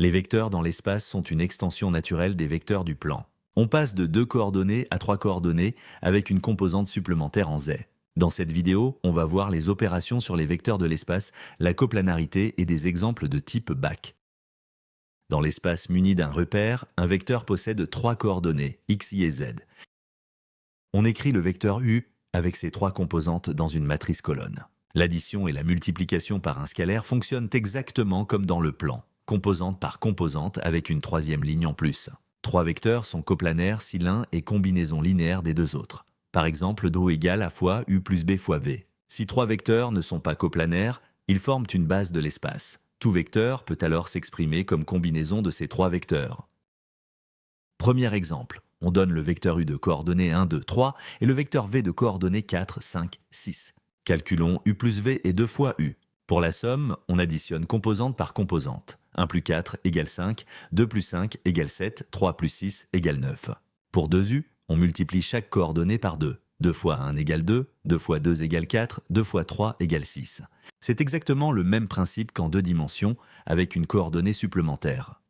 Les vecteurs dans l'espace sont une extension naturelle des vecteurs du plan. On passe de 2 coordonnées à 3 coordonnées avec une composante supplémentaire en z. Dans cette vidéo, on va voir les opérations sur les vecteurs de l'espace, la coplanarité et des exemples de type BAC. Dans l'espace muni d'un repère, un vecteur possède 3 coordonnées, x, y et z. On écrit le vecteur u avec ses 3 composantes dans une matrice colonne. L'addition et la multiplication par un scalaire fonctionnent exactement comme dans le plan, composante par composante avec une troisième ligne en plus. 3 vecteurs sont coplanaires si l'un est combinaison linéaire des deux autres. Par exemple, ρ égale a fois u plus b fois v. Si 3 vecteurs ne sont pas coplanaires, ils forment une base de l'espace. Tout vecteur peut alors s'exprimer comme combinaison de ces 3 vecteurs. Premier exemple, on donne le vecteur u de coordonnées 1, 2, 3 et le vecteur v de coordonnées 4, 5, 6. Calculons u plus v et 2 fois u. Pour la somme, on additionne composante par composante. 1 plus 4 égale 5, 2 plus 5 égale 7, 3 plus 6 égale 9. Pour 2u, on multiplie chaque coordonnée par 2. 2 fois 1 égale 2, 2 fois 2 égale 4, 2 fois 3 égale 6. C'est exactement le même principe qu'en 2 dimensions, avec une coordonnée supplémentaire.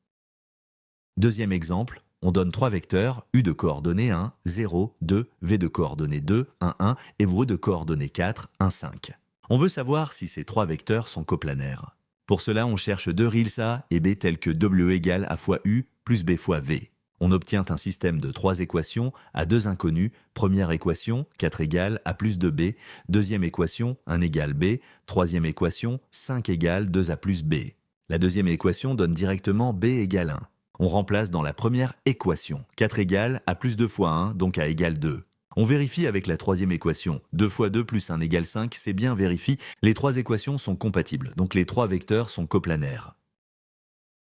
Deuxième exemple, on donne 3 vecteurs, u de coordonnées 1, 0, 2, v de coordonnées 2, 1, 1 et v de coordonnées 4, 1, 5. On veut savoir si ces 3 vecteurs sont coplanaires. Pour cela, on cherche deux RILS A et B tels que W égale A fois U plus B fois V. On obtient un système de 3 équations à 2 inconnues. Première équation, 4 égale A plus 2B. Deuxième équation, 1 égale B. Troisième équation, 5 égale 2A plus B. La deuxième équation donne directement B égale 1. On remplace dans la première équation, 4 égale A plus 2 fois 1, donc A égale 2. On vérifie avec la troisième équation. 2 fois 2 plus 1 égale 5, c'est bien vérifié. Les 3 équations sont compatibles, donc les 3 vecteurs sont coplanaires.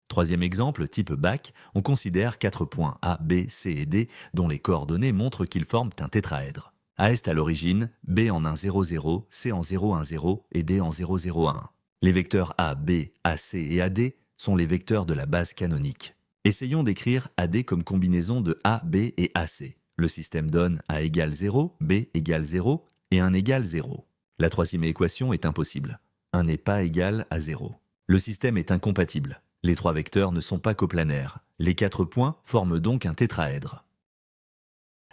Troisième exemple, type BAC, on considère 4 points A, B, C et D, dont les coordonnées montrent qu'ils forment un tétraèdre. A est à l'origine, B en 1, 0, 0, C en 0, 1, 0 et D en 0, 0, 1. Les vecteurs A, B, AC et AD sont les vecteurs de la base canonique. Essayons d'écrire AD comme combinaison de A, B et AC. Le système donne A égale 0, B égale 0 et 1 égale 0. La troisième équation est impossible. 1 n'est pas égal à 0. Le système est incompatible. Les 3 vecteurs ne sont pas coplanaires. Les 4 points forment donc un tétraèdre.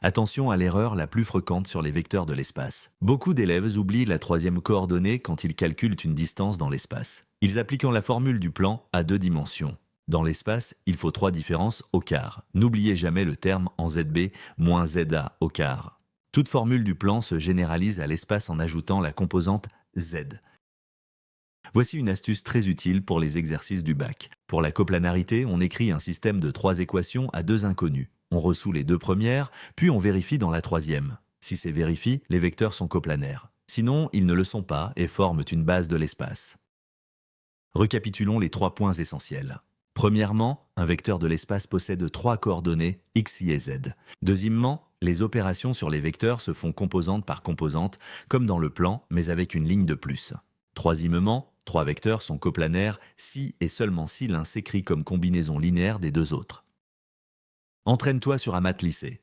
Attention à l'erreur la plus fréquente sur les vecteurs de l'espace. Beaucoup d'élèves oublient la troisième coordonnée quand ils calculent une distance dans l'espace. Ils appliquent la formule du plan à 2 dimensions. Dans l'espace, il faut 3 différences au quart. N'oubliez jamais le terme en ZB moins ZA au quart. Toute formule du plan se généralise à l'espace en ajoutant la composante Z. Voici une astuce très utile pour les exercices du bac. Pour la coplanarité, on écrit un système de 3 équations à 2 inconnues. On resout les 2 premières, puis on vérifie dans la troisième. Si c'est vérifié, les vecteurs sont coplanaires. Sinon, ils ne le sont pas et forment une base de l'espace. Récapitulons les 3 points essentiels. Premièrement, un vecteur de l'espace possède 3 coordonnées x, y et z. Deuxièmement, les opérations sur les vecteurs se font composante par composante, comme dans le plan, mais avec une ligne de plus. Troisièmement, 3 vecteurs sont coplanaires si et seulement si l'un s'écrit comme combinaison linéaire des deux autres. Entraîne-toi sur un math lycée.